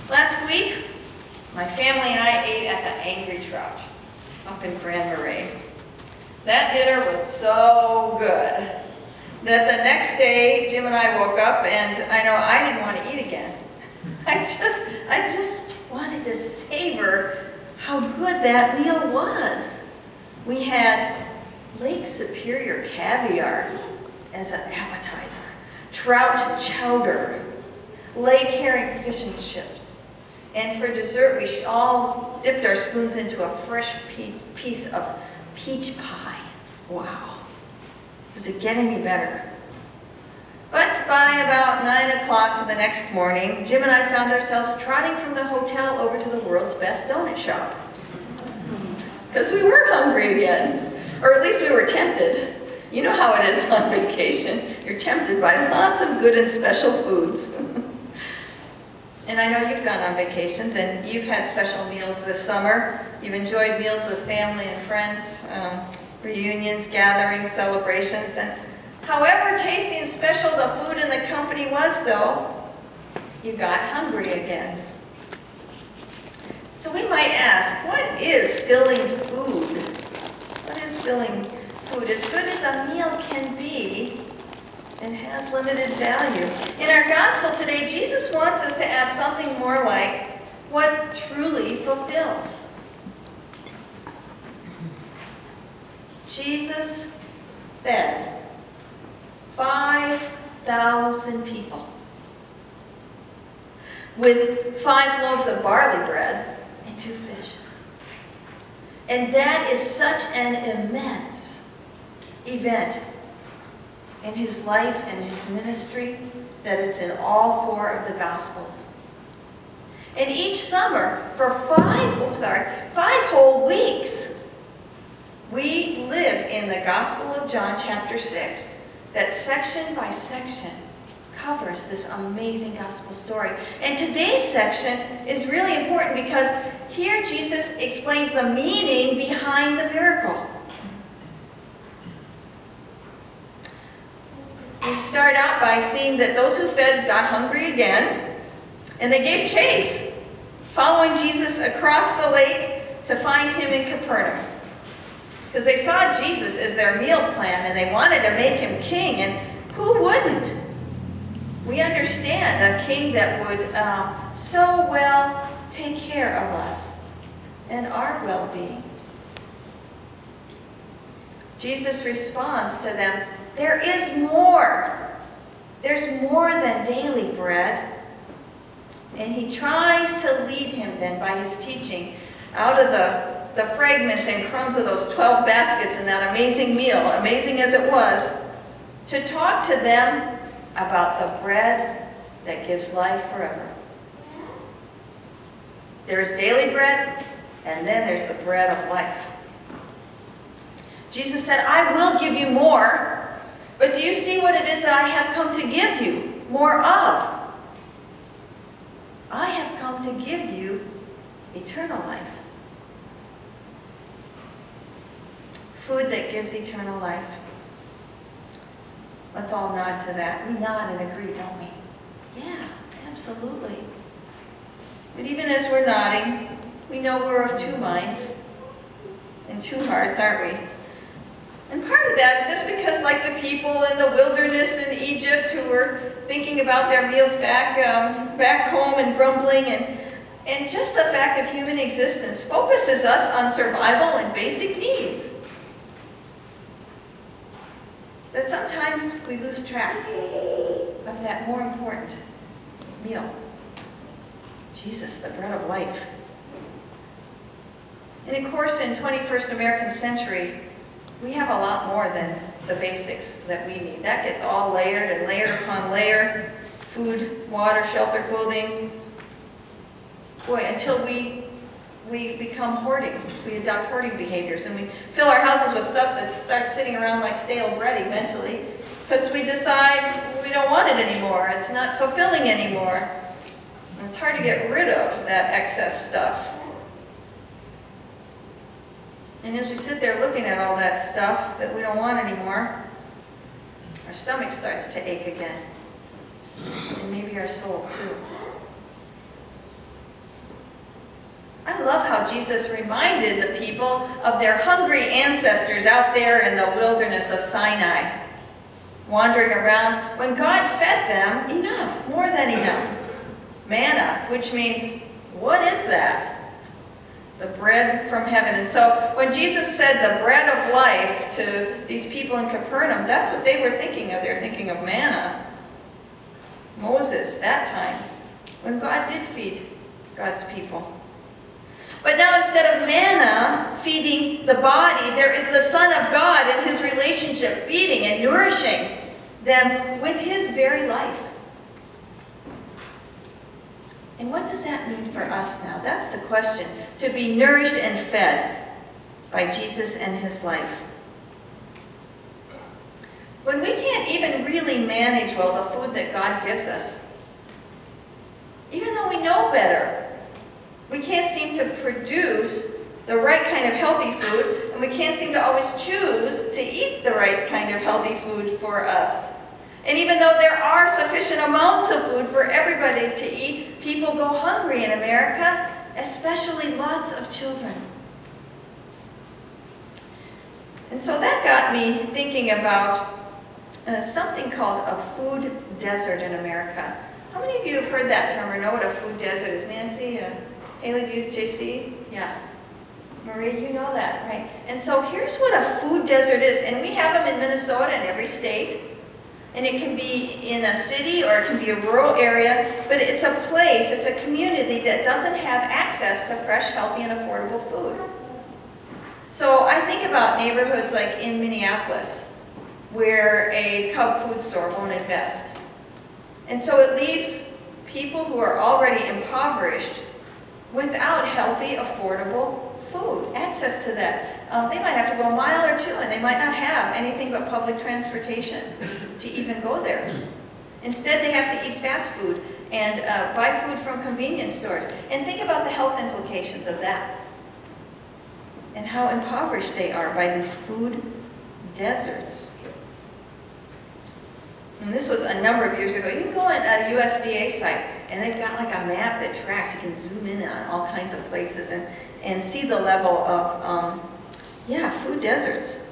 Last week, my family and I ate at the Angry Trout up in Grand Marais. That dinner was so good that the next day, Jim and I woke up and I know I didn't want to eat again. I just wanted to savor how good that meal was. We had Lake Superior caviar as an appetizer, trout chowder, lake herring fish and chips. And for dessert, we all dipped our spoons into a fresh piece of peach pie. Wow. Does it get any better? But by about 9 o'clock the next morning, Jim and I found ourselves trotting from the hotel over to the world's best donut shop. Because we were hungry again. Or at least we were tempted. You know how it is on vacation. You're tempted by lots of good and special foods. And I know you've gone on vacations and you've had special meals this summer. You've enjoyed meals with family and friends, reunions, gatherings, celebrations. And however tasty and special the food and the company was, though, you got hungry again. So we might ask, what is filling food? What is filling food? As good as a meal can be, it has limited value. In our gospel today, Jesus wants us to ask something more like, what truly fulfills? Jesus fed 5,000 people with 5 loaves of barley bread and 2 fish. And that is such an immense event in his life and his ministry that it's in all 4 of the Gospels. And each summer, for 5 whole weeks, we live in the Gospel of John chapter 6, that section by section covers this amazing gospel story. And today's section is really important because here Jesus explains the meaning behind the miracle. We start out by seeing that those who fed got hungry again, and they gave chase, following Jesus across the lake to find him in Capernaum. Because they saw Jesus as their meal plan, and they wanted to make him king, and who wouldn't? We understand a king that would so well take care of us and our well-being. Jesus responds to them, there is more. There's more than daily bread. And he tries to lead him then by his teaching out of the fragments and crumbs of those 12 baskets in that amazing meal, amazing as it was, to talk to them about the bread that gives life forever. There's daily bread, and then there's the bread of life. Jesus said, I will give you more, but do you see what it is that I have come to give you more of? I have come to give you eternal life. Food that gives eternal life. Let's all nod to that. We nod and agree, don't we? Yeah, absolutely. But even as we're nodding, we know we're of 2 minds and 2 hearts, aren't we? And part of that is just because, like the people in the wilderness in Egypt who were thinking about their meals back home and grumbling, and just the fact of human existence focuses us on survival and basic needs. That sometimes we lose track of that more important meal. Jesus, the bread of life. And of course, in 21st American century, we have a lot more than the basics that we need. That gets all layered and layered upon layer. Food, water, shelter, clothing. Boy, until we become hoarding. We adopt hoarding behaviors, and we fill our houses with stuff that starts sitting around like stale bread eventually, because we decide we don't want it anymore. It's not fulfilling anymore. And it's hard to get rid of that excess stuff. And as we sit there looking at all that stuff that we don't want anymore, our stomach starts to ache again. And maybe our soul too. I love how Jesus reminded the people of their hungry ancestors out there in the wilderness of Sinai, wandering around when God fed them enough, more than enough. Manna, which means, what is that? The bread from heaven. And so when Jesus said the bread of life to these people in Capernaum, that's what they were thinking of. They were thinking of manna. Moses, that time, when God did feed God's people. But now instead of manna feeding the body, there is the Son of God and his relationship feeding and nourishing them with his very life. And what does that mean for us now? That's the question. To be nourished and fed by Jesus and his life. When we can't even really manage well the food that God gives us, even though we know better, we can't seem to produce the right kind of healthy food, and we can't seem to always choose to eat the right kind of healthy food for us. And even though there are sufficient amounts of food for everybody to eat, people go hungry in America, especially lots of children. And so that got me thinking about something called a food desert in America. How many of you have heard that term or know what a food desert is? Nancy? Haley, do you, JC? Yeah. Marie, you know that, right? And so here's what a food desert is. And we have them in Minnesota in every state. And it can be in a city or it can be a rural area. But it's a place, it's a community that doesn't have access to fresh, healthy, and affordable food. So I think about neighborhoods like in Minneapolis, where a Cub food store won't invest. And so it leaves people who are already impoverished without healthy, affordable food, access to that. They might have to go a mile or two, and they might not have anything but public transportation to even go there. Instead, they have to eat fast food and buy food from convenience stores. And think about the health implications of that and how impoverished they are by these food deserts. And this was a number of years ago. You can go on a USDA site, and they've got like a map that tracks. You can zoom in on all kinds of places and see the level of, food deserts.